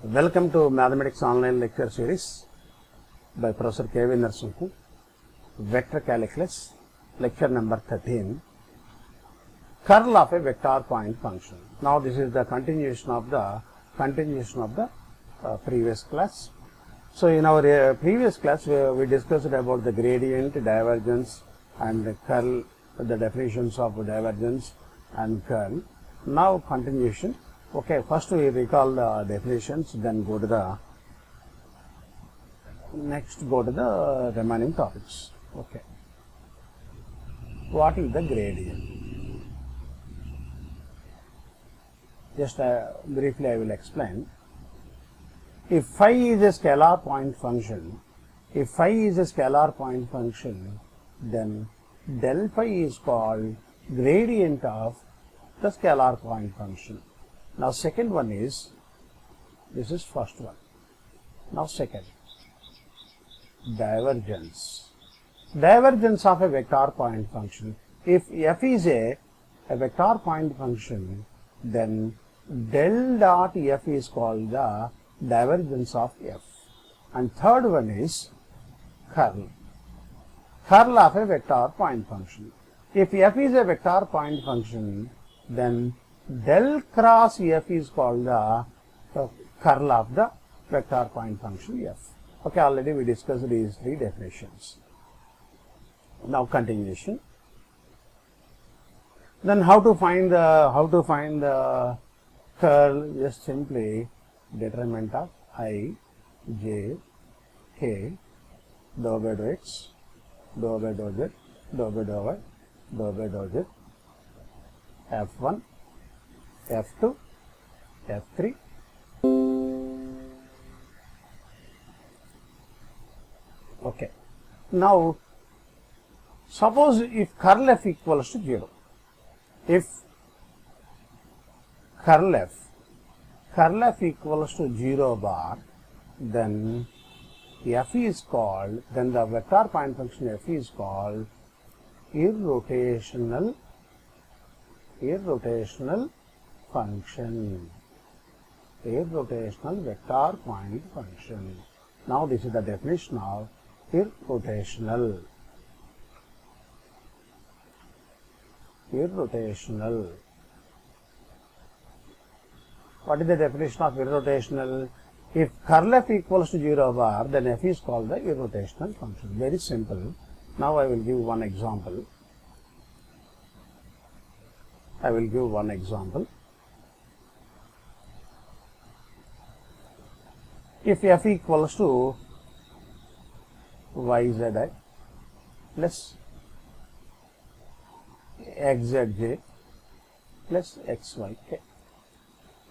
Welcome to Mathematics Online Lecture Series by Professor K.V. Narasimhan, Vector Calculus, Lecture number 13, Curl of a Vector Point Function. Now this is the continuation of the previous class. So in our previous class we discussed about the gradient, divergence and curl, the definitions of divergence and curl. Now continuation. Okay, first we recall the definitions, then go to the remaining topics. Okay, what is the gradient? Just briefly I will explain. If phi is a scalar point function, then del phi is called gradient of the scalar point function. Now second one is, this is first one. Now second, divergence. Divergence of a vector point function. If f is a vector point function, then del dot f is called the divergence of f. And third one is curl. Curl of a vector point function. If f is a vector point function, then del cross f is called the curl of the vector point function f. Okay, already we discussed these three definitions. Now continuation. Then how to find the curl? Just simply determinant of I, j, k, dou by dou x, dou by dou z, dou by dou y, dou by dou z, f1, f2, f3. Okay. Now, suppose if curl f equals to 0, if curl f equals to 0 bar, then f is called, then the vector point function f is called irrotational function, irrotational vector point function. Now this is the definition of irrotational. What is the definition of irrotational? If curl f equals to 0 bar, then f is called the irrotational function. Very simple. Now I will give one example. If f equals to yzi plus xzj plus xyk.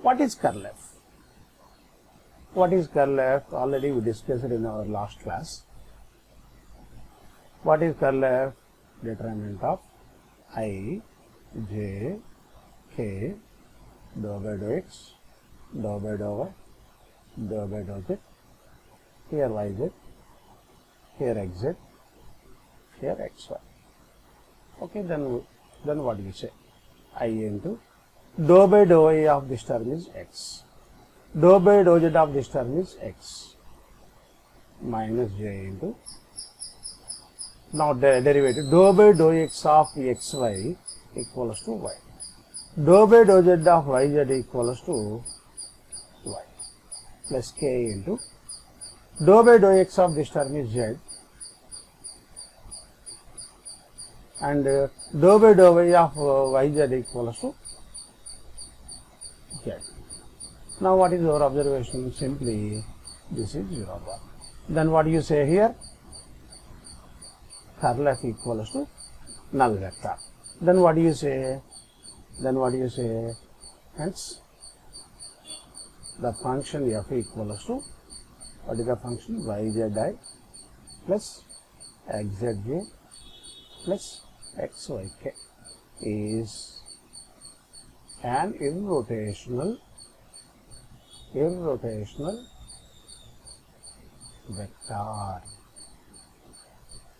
What is curl f? Already we discussed it in our last class. What is curl f? Determinant of I, j, k, dou by dou x, dou by dou y, dou by dou z, here yz, here xz, here xy. Okay, then what do you say? I into dou by dou y of this term is x, dou by dou z of this term is x, minus j into, now the derivative, dou by dou x of xy equals to y, dou by dou z of yz equals to y, plus k into dou by dou x of this term is z, and dou by dou y of yz equals to z. Now what is our observation? Simply this is 0 bar. Then what do you say here? Curl f equals to null vector. Then what do you say? Hence the function f equals to, what is the function? Yzi plus xzj plus xyk is an irrotational vector.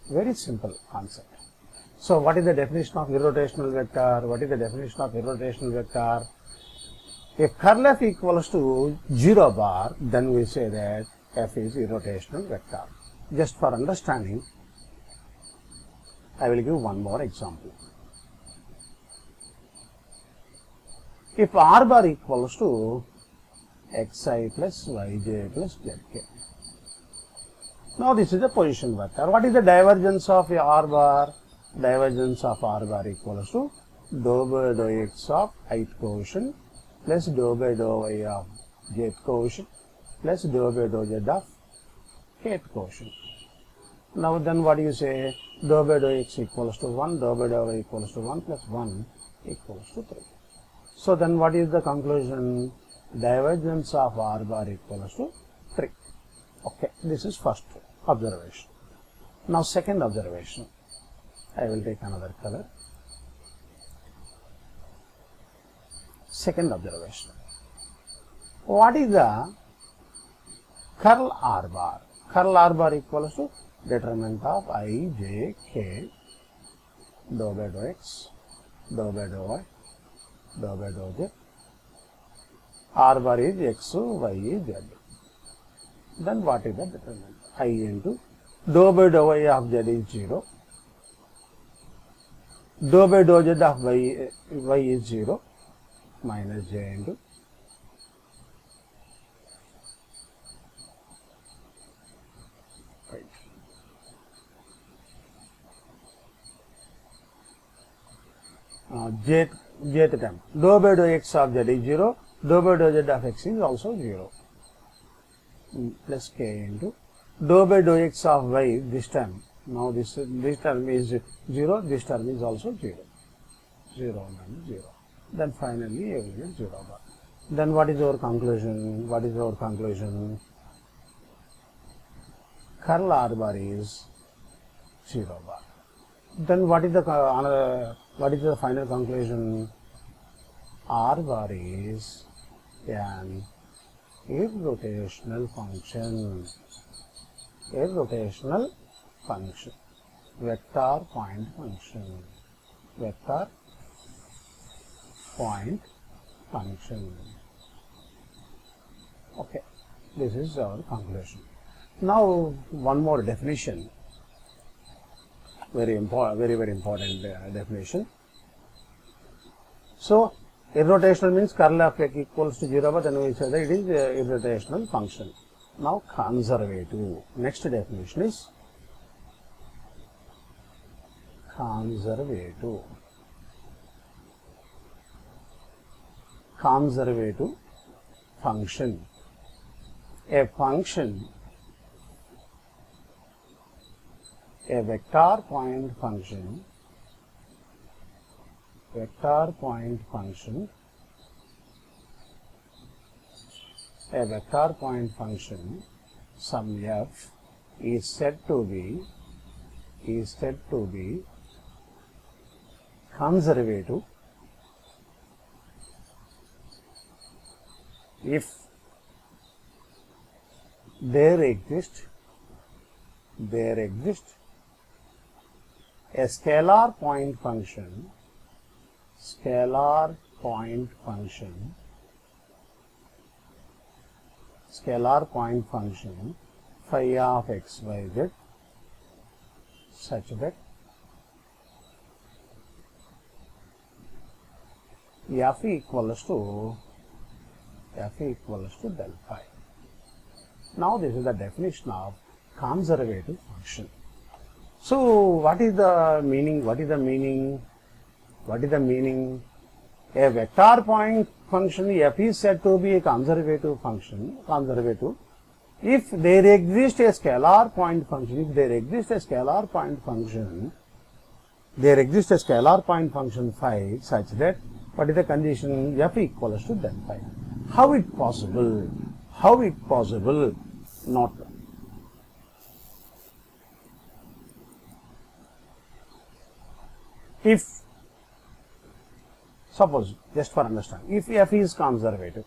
Very simple concept. So what is the definition of irrotational vector? If curl f equals to 0 bar, then we say that f is irrotational vector. Just for understanding, I will give one more example. If r bar equals to xi plus yj plus zk. Now this is the position vector. What is the divergence of r bar? Divergence of r bar equals to dou by dou x of ith coefficient plus dou by dou y of jth coefficient plus dou by dou z of kth coefficient. Now then what do you say? Dou by dou x equals to 1, dou by dou y equals to 1 plus 1 equals to 3. So then what is the conclusion? Divergence of r bar equals to 3. Okay, this is first observation. Now second observation. I will take another color. Second observation. What is the curl r bar? Curl r bar equals to determinant of I, j, k, dou by dou x, dou by dou y, dou by dou z. R bar is x, y is z. Then what is the determinant? I into dou by dou y of z is 0. Dou by dou z of y is 0 minus j into jth term. Dou by dou x of z is 0. Dou by dou z of x is also 0. Plus k into dou by dou x of y this term. Now this term is 0. This term is also 0. 0 minus 0. Then finally you will get 0 bar. Then what is our conclusion? What is our conclusion? Curl r bar is 0 bar. Then what is the final conclusion? R bar is an irrotational function. Irrotational function. Vector point function. Vector point function. Okay, this is our conclusion. Now one more definition. Very important definition. So irrotational means curl of x equals to 0, but then we say that it is a irrotational function. Now conservative. Next definition is conservative. Conservative function. A function, a vector point function, a vector point function, some f is said to be conservative if there exists a scalar point function phi of x, y, z such that f equals to del phi. Now this is the definition of conservative function. So what is the meaning? A vector point function f is said to be a conservative function, if there exists a scalar point function, there exists a scalar point function phi such that what is the condition? F equals to del phi. How it possible? Not. If suppose, just for understanding, if f is conservative,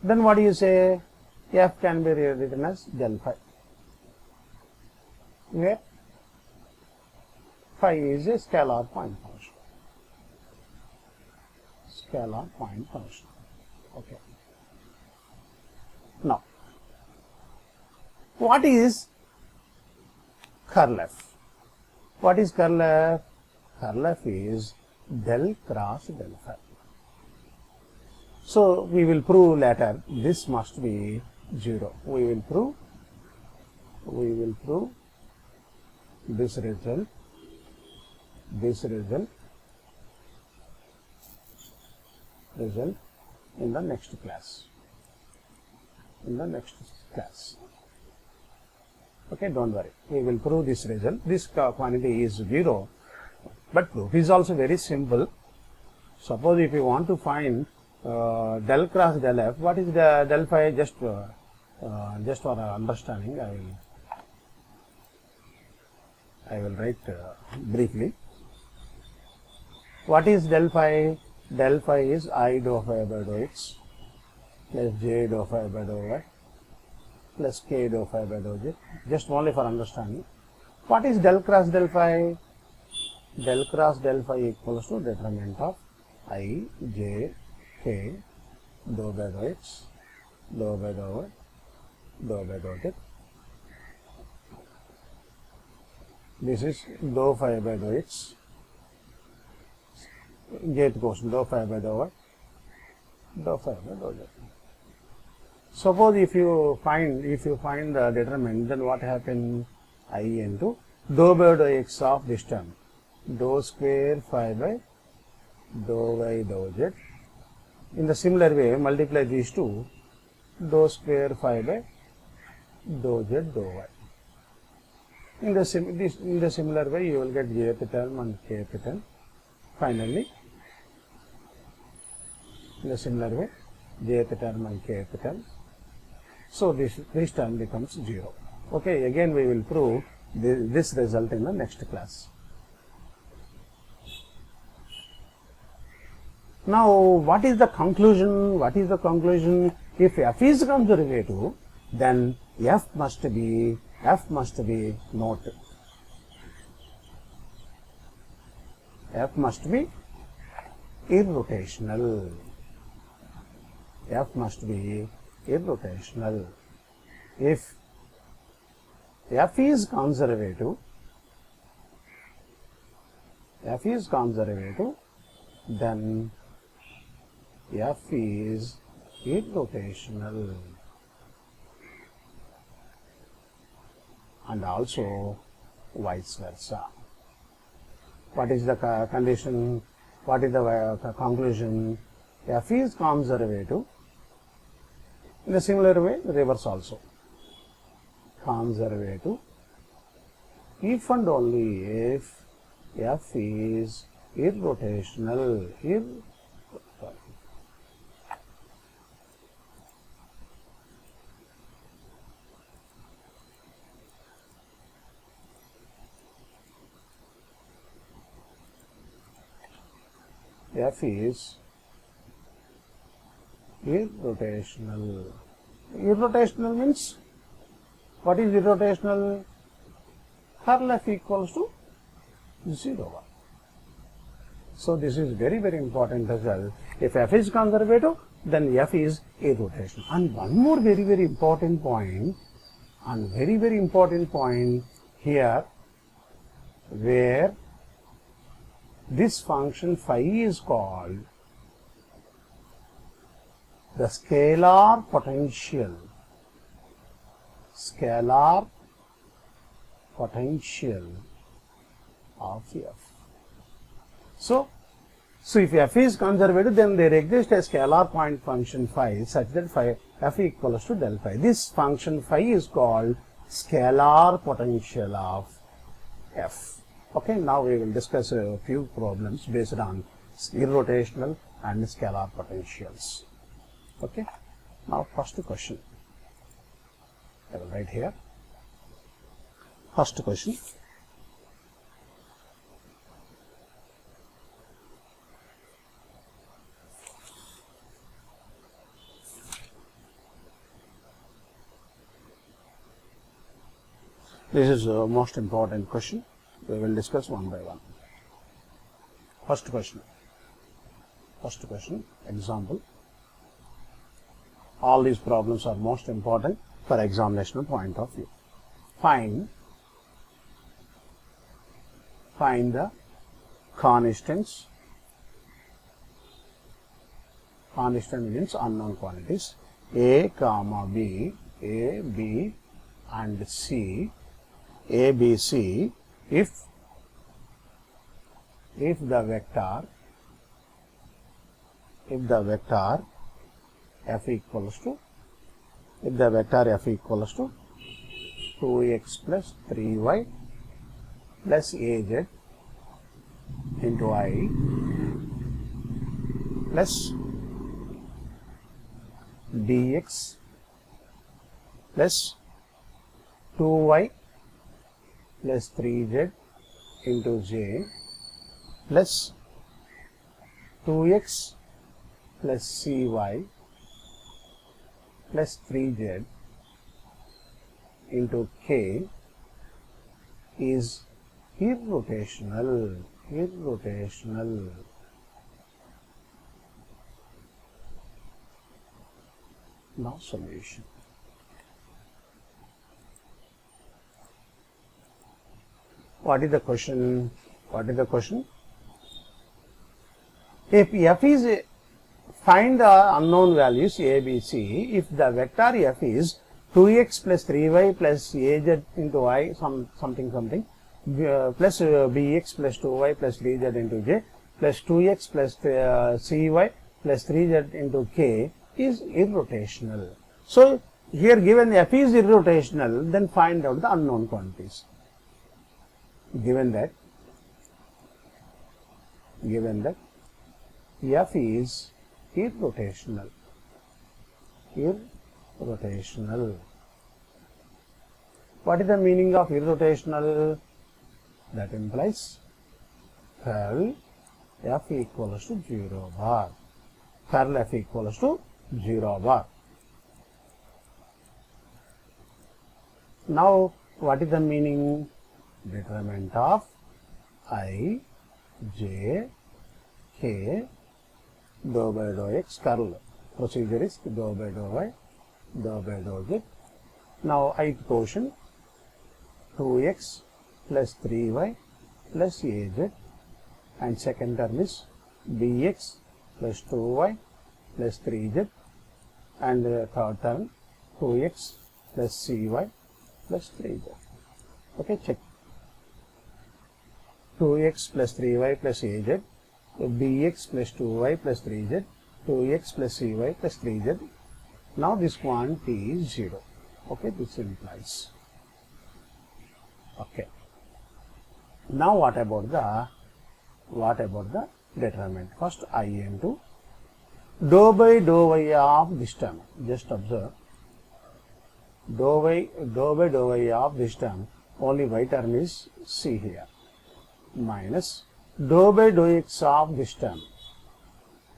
then what do you say? F can be rewritten as del phi, where phi is a scalar point function. scalar point function. Okay. Now, what is curl f? What is curl f? Curl f is del cross del phi. So we will prove later this must be 0. We will prove this result in the next class. Okay, don't worry. We will prove this result. This quantity is 0, but proof is also very simple. Suppose if you want to find del cross del f, what is the del phi? Just for understanding, I will write briefly. What is del phi? Del phi is I dou phi by dou x plus j dou phi by dou y plus k dou phi by dou z. Just only for understanding. What is del cross del phi? Del cross del phi equals to determinant of I, j, k, dou by dou x, dou by dou y, dou by dou z. This is dou phi by dou x, jth quotient dou phi by dou y, dou phi by dou z. Suppose if you find the determinant, then what happens? I into dou by dou x of this term, dou square phi by dou y dou z. In the similar way, multiply these two, dou square phi by dou z dou y. In the similar way, you will get jth term and kth term. Finally, in the similar way, jth term and kth term. So this term becomes 0. Okay, again we will prove this result in the next class. Now, what is the conclusion? If f is conservative, then f must be note. F must be irrotational. F must be irrotational. If f is conservative, then f is irrotational, and also vice versa. What is the condition? What is the conclusion? F is conservative. In a similar way, reverse also. Conservative if and only if f is irrotational. F is irrotational. Irrotational means, what is irrotational? Curl f equals to 0. So this is very, very important result. If f is conservative, then f is irrotational. And one more very, very important point, here, where this function phi is called the scalar potential of f. So if f is conservative, then there exists a scalar point function phi such that f equals to del phi. This function phi is called scalar potential of f. Okay, now we will discuss a few problems based on irrotational and scalar potentials. Okay, now first question. I will write here. First question. This is the most important question. We will discuss one by one. First question. First question, example. All these problems are most important for examination point of view. Find the constants. Constant means unknown quantities. A, comma B, A, B, and C, A, B, C, if the vector f equals to 2x plus 3y plus az into I plus dx plus 2y plus 3z into j plus 2x plus cy plus 3z into k is irrotational. Now solution. What is the question? If f is, find the unknown values a, b, c. If the vector f is 2x plus 3y plus az into I something plus bx plus 2y plus 3z into j plus 2x plus cy plus 3z into k is irrotational. So here given f is irrotational, then find out the unknown quantities. Given that f is irrotational. What is the meaning of irrotational? That implies curl f equals to 0 bar. Curl f equals to 0 bar. Now, what is the meaning? Determinant of I, j, k, dou by dou x, curl. Procedure is dou by dou y, dou by dou z. Now, ith quotient 2x plus 3y plus az, and second term is bx plus 2y plus 3z, and third term 2x plus cy plus 3z. Okay, check. 2x plus 3y plus az, bx plus 2y plus 3z, 2x plus cy plus 3z. Now this quantity is 0. Okay, this implies. Okay. Now what about the determinant? First I into dou by dou y of this term. Just observe. Dou by dou y of this term. Only y term is c here. Minus dou by dou x of this term.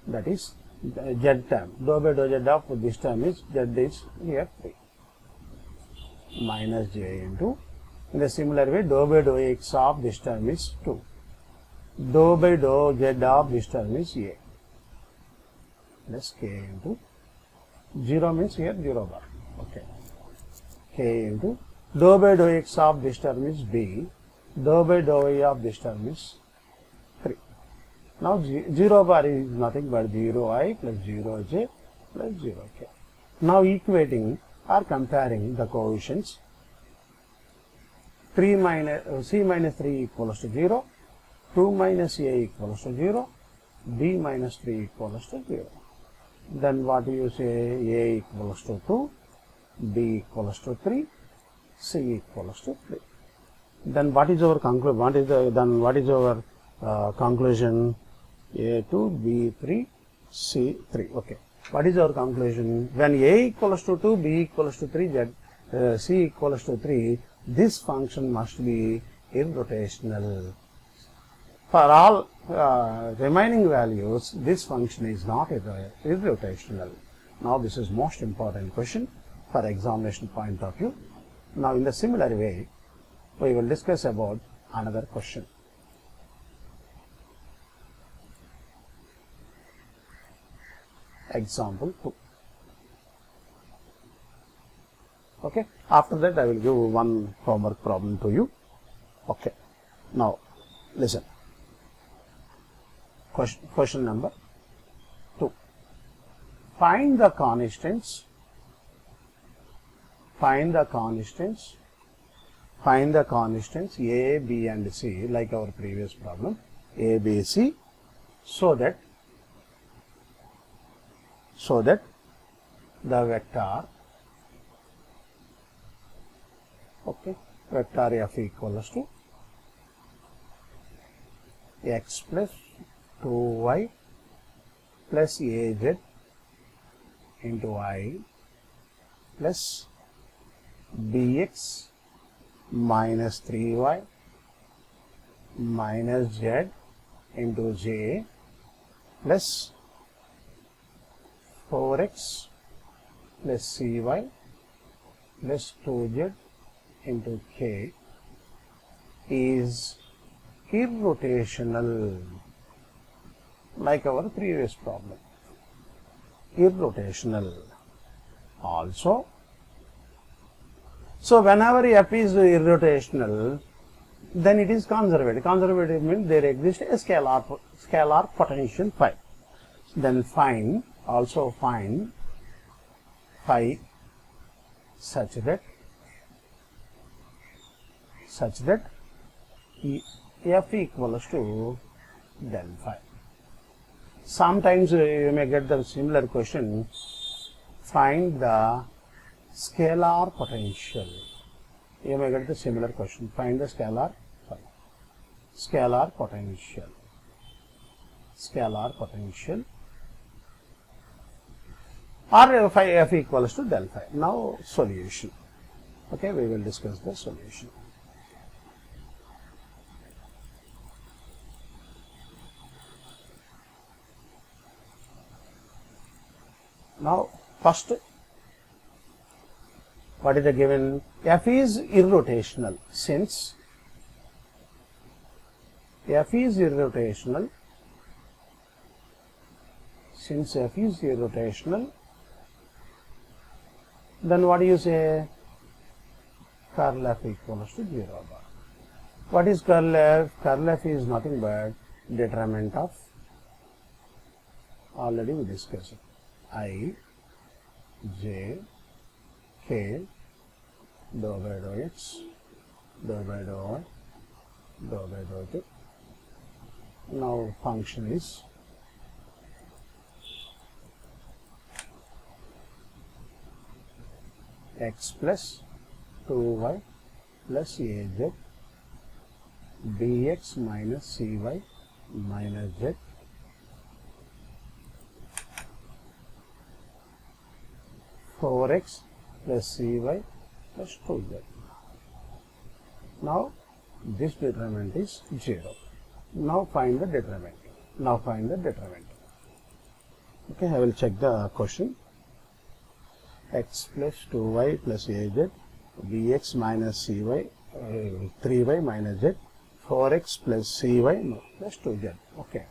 That is z term. Dou by dou z of this term is z is here 3. Minus j into, in the similar way, dou by dou x of this term is 2. Dou by dou z of this term is a. Plus k into 0 means here 0 bar. Okay. K into dou by dou x of this term is b. Dou by dou y of this term is 3. Now 0 bar is nothing but 0i plus 0j plus 0k. Now equating or comparing the coefficients, 3 minus c minus 3 equals to 0, 2 minus a equals to 0, b minus 3 equals to 0. Then what do you say? A equals to 2, b equals to 3, c equals to 3. Then what is our conclusion? What is our conclusion? A2, B3, C3. Okay. What is our conclusion? When A equals to 2, B equals to 3, C equals to 3, this function must be irrotational. For all remaining values, this function is not irrotational. Now this is most important question for examination point of view. Now in the similar way, we will discuss about another question. Example 2. Okay. After that, I will give one homework problem to you. Okay. Now, listen. Question number 2. Find the constants. Find the constants A, B and C, like our previous problem, A, B, C, so that the vector, okay, vector F equals to x plus 2y plus az into I plus bx minus 3y minus z into j plus 4x plus cy plus 2z into k is irrotational, like our previous problem. Irrotational also. So whenever F is irrotational, then it is conservative. Conservative means there exists a scalar potential phi. Then find phi such that F equals to del phi. Sometimes you may get the similar question. Find the scalar potential. You may get the similar question. Find the scalar potential. Scalar potential. Or phi F equals to del phi. Now solution. Okay, we will discuss the solution. Now first, what is the given? F is irrotational. Since F is irrotational, then what do you say? Curl F equals to 0 bar. What is curl F? Curl F is nothing but determinant of, already we discussed it, I, j, k, dou by dou x, dou by dou y, dou by dou z. Now function is x plus 2y plus az bx minus cy minus z four x plus cy plus 2z. Now this determinant is 0. Now find the determinant. Okay, I will check the question. X plus 2y plus az bx minus cy 3y minus z 4x plus cy plus 2z. Okay.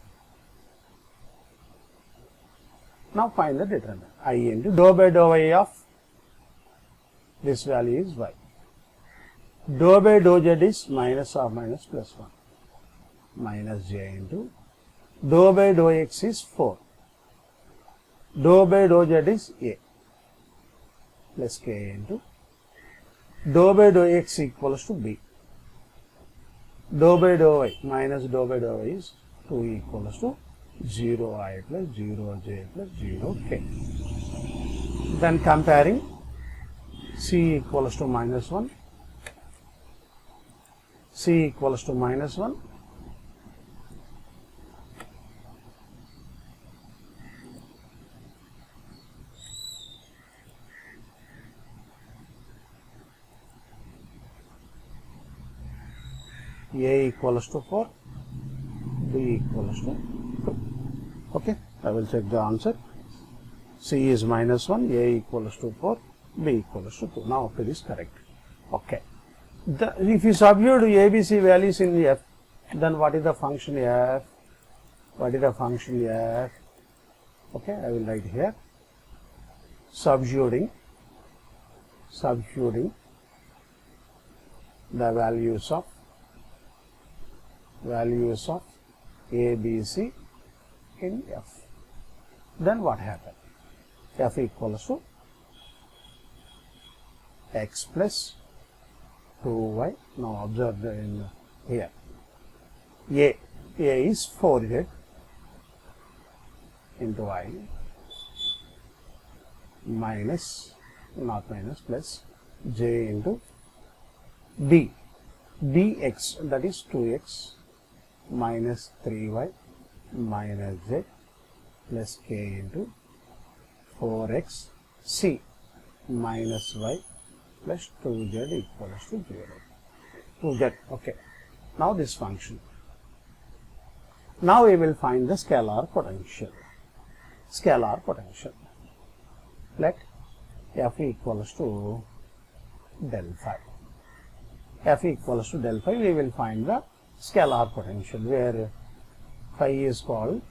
Now find the determinant. I into dou by dou y of this value is y. Dou by dou z is minus or minus plus 1 minus j into dou by dou x is 4. Dou by dou z is a plus k into dou by dou x equals to b. Dou by dou y minus dou by dou y is 2 equals to 0i plus 0j plus 0k. Then comparing c equals to minus 1, c equals to minus 1, a equals to 4, b equals to 2. Okay, I will check the answer. C is minus 1, a equals to 4, b equals to 2. Now it is correct. Okay. If you substitute ABC values in F, then what is the function F? Okay, I will write here substituting the values of A, B, C in F. Then what happened? F equals to x plus 2y. Now observe in here. A is 4z into I minus, not minus, plus j into B. Dx, that is 2x minus 3y minus z plus k into 4x c minus y plus 2z equals to 0. 2z, okay. Now this function. Now we will find the scalar potential. Let f equals to del phi. F equals to del phi, we will find the scalar potential, where phi is called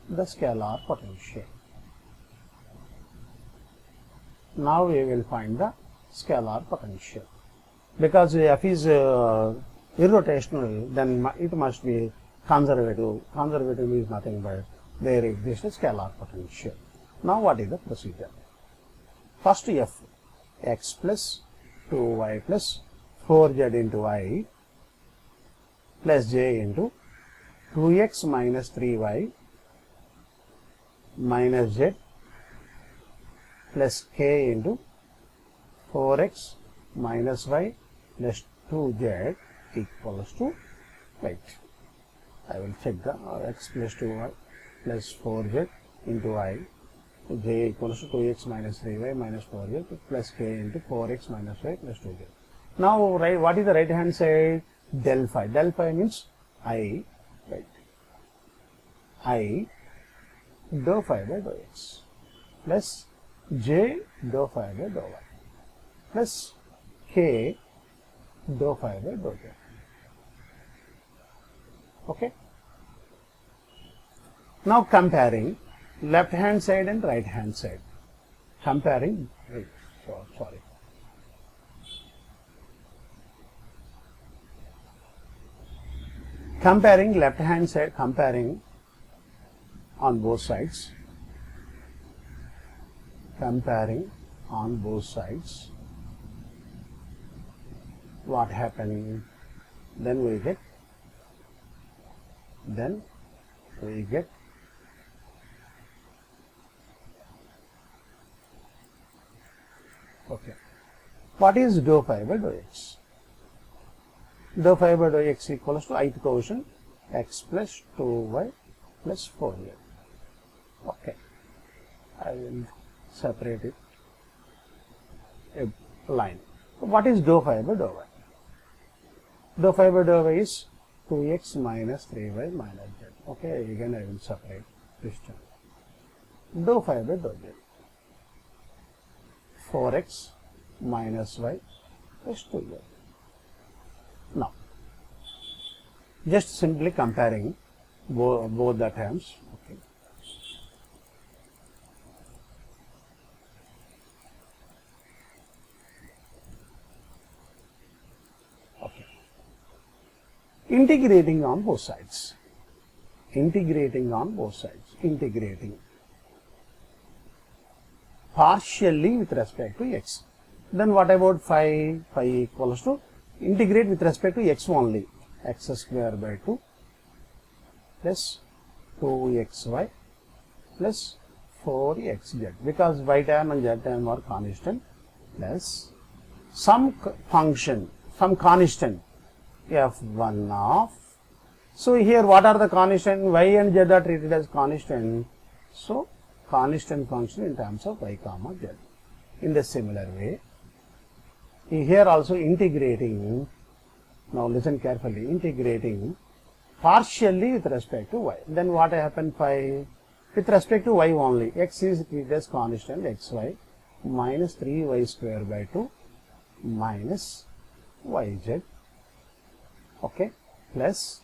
the scalar potential. Now we will find the scalar potential. Because F is irrotational, then it must be conservative. Conservative means nothing but there exists a scalar potential. Now what is the procedure? First F, x plus 2y plus 4z into I plus j into 2x minus 3y minus z plus k into 4x minus y plus 2z equals to, wait, I will check the x plus 2y plus 4z into I, j equals to 2x minus 3y minus 4z plus k into 4x minus y plus 2z. Now, what is the right hand side? Del phi. Del phi means I, right, I dou phi by dou x plus j dou phi by dou y plus k dou phi by dou z. Okay. Now comparing left hand side and right hand side. Comparing, sorry. Comparing left hand side, comparing on both sides. Comparing on both sides. What happened? Then we get okay. What is dou phi by dou x? Dou phi by dou x equals to ith quotient x plus 2y plus 4z. Okay. I will separate it a line. So what is dou phi by dou y? Dou phi by dou y is 2x minus 3y minus z. Okay, again I will separate this term. Dou phi by dou z. 4x minus y plus 2z. Now, just simply comparing both the terms. Okay. Okay. Integrating on both sides. Integrating on both sides. Integrating partially with respect to x. Then what about phi? Phi equals to integrate with respect to x only. X square by 2 plus 2xy plus 4xz, because y term and z term are constant, plus some function, some constant f1 of. So here what are the constant? Y and z are treated as constant. So constant function in terms of y comma z. In the similar way, here also integrating, now listen carefully, integrating partially with respect to y. Then what happened? Phi with respect to y only. X is treated as constant, xy minus 3y square by 2 minus yz. Okay, plus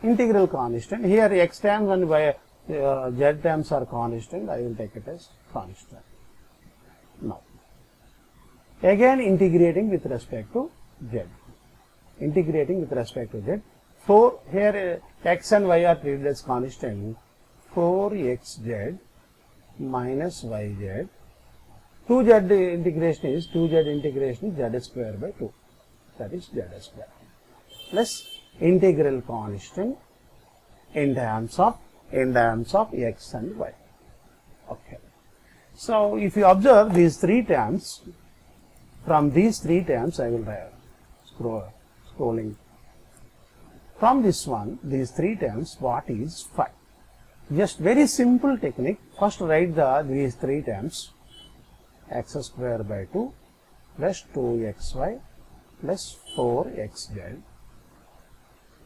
integral constant. Here x terms and y Z terms are constant, I will take it as constant. Now, again integrating with respect to Z. Integrating with respect to Z. 4 here x and y are treated as constant. 4xz minus yz. 2z integration is z square by 2. That is z square. Plus integral constant in terms of x and y. Okay. So if you observe these three terms, from these three terms I will scrolling. From this one, these three terms, what is phi? Just very simple technique. First write these three terms, x square by 2 plus 2xy plus 4xz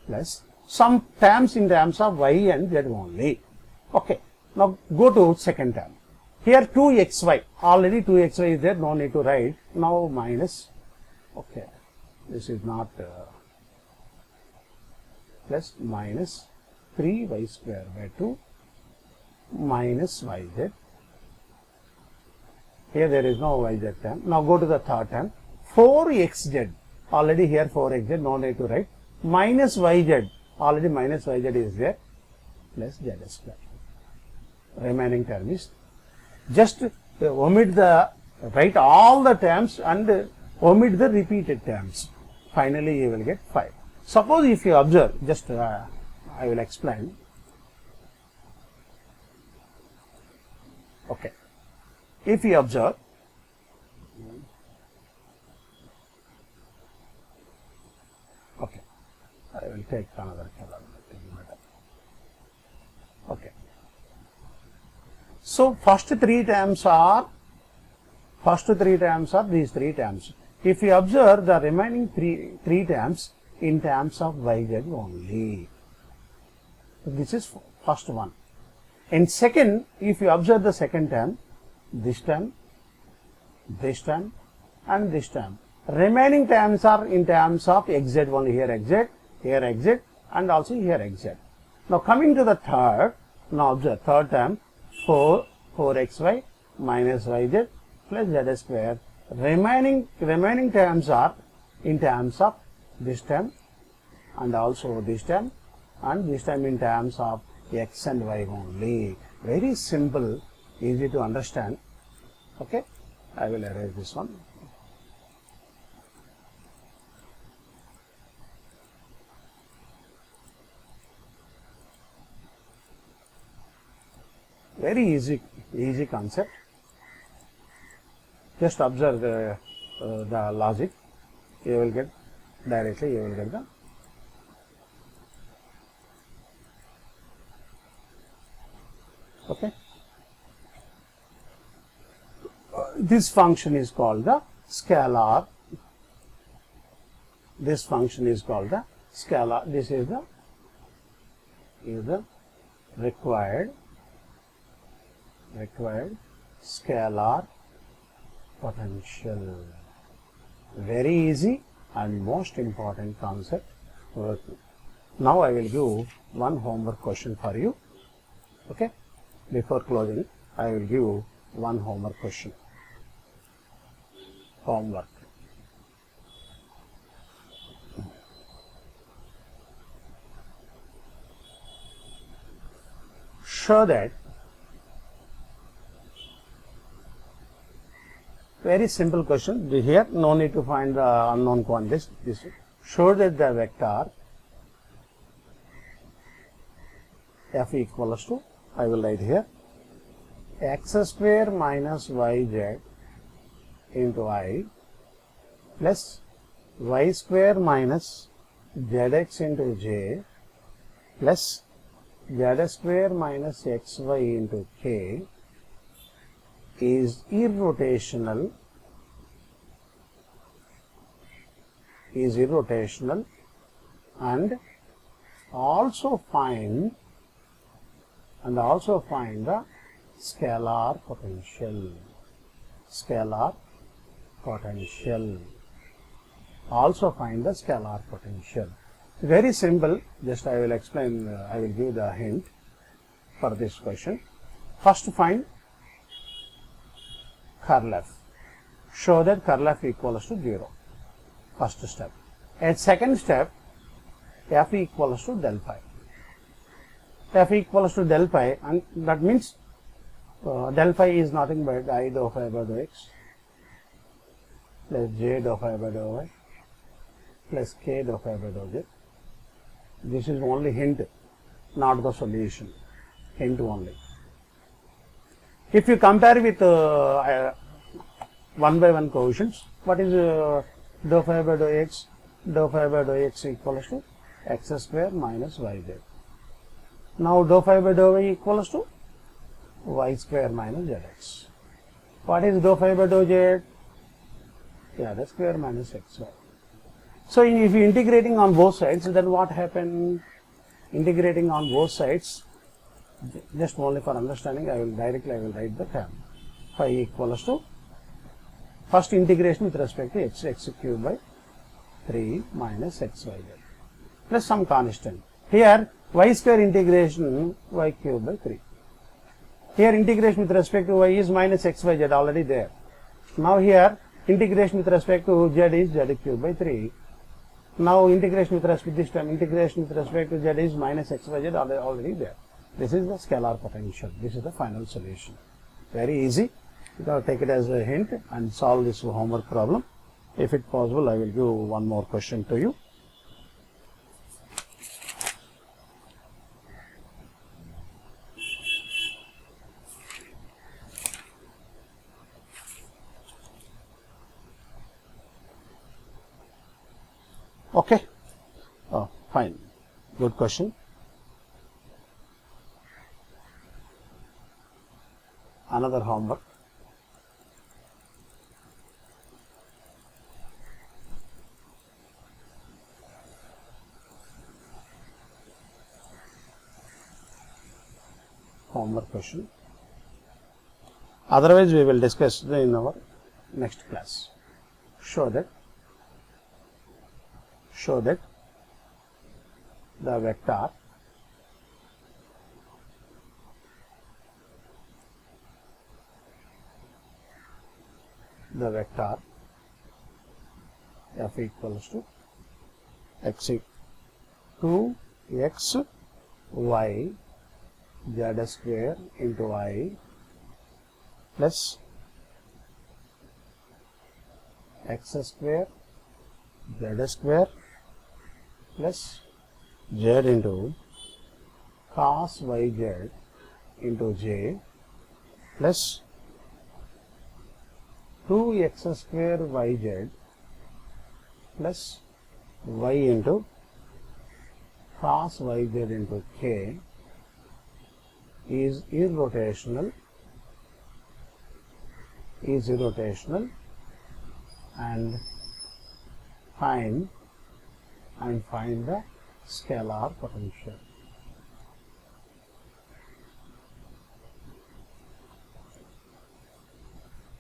plus some terms in terms of y and z only. Okay. Now go to second term. Here 2xy, already 2xy is there, no need to write. Now minus, okay, this is not plus minus 3y square by 2 minus yz. Here there is no yz term. Now go to the third term. 4xz, already here 4xz, no need to write. Minus yz, already minus yz is there, plus z square. Remaining term is just write all the terms and omit the repeated terms. Finally you will get 5. Suppose if you observe, just I will explain. Okay. If you observe, okay, I will take another color. Okay. So first three terms are these three terms. If you observe the remaining three terms in terms of yz only. This is first one. And second, if you observe the second term, this term, and this term. Remaining terms are in terms of xz only. Here xz, and also here xz. Now coming to the third, now observe third term, 4xy minus yz plus z square. Remaining terms are in terms of this term and also this term, and this time in terms of x and y only. Very simple, easy to understand. Okay, I will erase this one. Very easy concept. Just observe the logic. You will get directly. You will get the okay. This function is called the scalar. This function is called the scalar. This is the required scalar potential. Very easy and most important concept. Now I will give one homework question for you. Okay. Before closing, I will give one homework question. Homework. Show that, very simple question. Here no need to find the unknown quantities. Show that the vector f equals to, I will write here, x square minus yz into I plus y square minus zx into j plus z square minus xy into k is irrotational and also find the scalar potential. Also find the scalar potential. Very simple. Just I will explain. I will give the hint. for this question. First find curl f. Show that curl f equals to 0. First step. And second step, f equals to del phi. F equals to del phi, and that means del phi is nothing but I dou phi by dou x plus j dou phi by dou y plus k dou phi by dou z. This is only hint, not the solution. Hint only. If you compare with 1 by 1 coefficients, what is dou phi by dou x? Dou phi by dou x equals to x square minus yz. Now dou phi by dou y equals to y square minus zx. What is dou phi by dou z? Yeah, the square minus xy. So if you integrating on both sides, then what happened? Integrating on both sides, just only for understanding, I will write the term. Phi equals to first integration with respect to x cubed by 3 minus xyz plus some constant. Here y square integration y cubed by 3. Here integration with respect to y is minus xyz already there. Now here integration with respect to z is z cubed by 3. Now integration with respect to this time, integration with respect to z is minus xyz already there. This is the scalar potential. This is the final solution. Very easy. You can take it as a hint and solve this homework problem. If it possible, I will give one more question to you. Okay. Oh, fine. Good question. Another homework. Homework question. Otherwise, we will discuss in our next class. Show that the vector f equals to x 2x y z square into I plus x square z square plus z into cos yz into j plus 2x square yz plus y into cos yz into k is irrotational and find the scalar potential.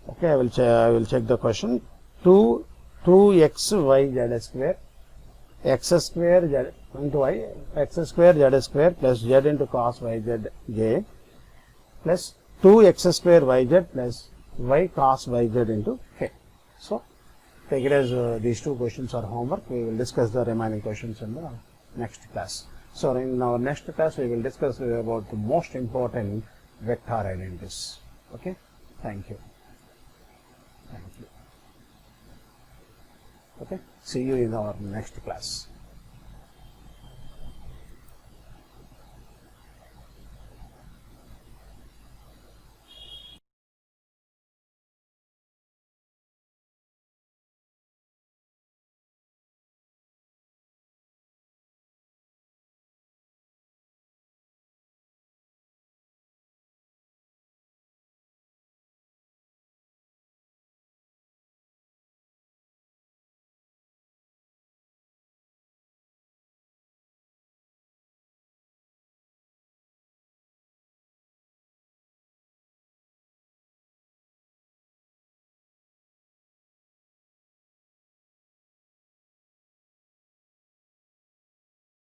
Okay, I will check the question. 2x y z square x square z into y x square z square plus z into cos y z j plus 2x square yz plus y cos yz into k. So take it as these two questions are homework. We will discuss the remaining questions in the next class. So in our next class we will discuss about the most important vector identities. Okay, thank you. Okay, see you in our next class.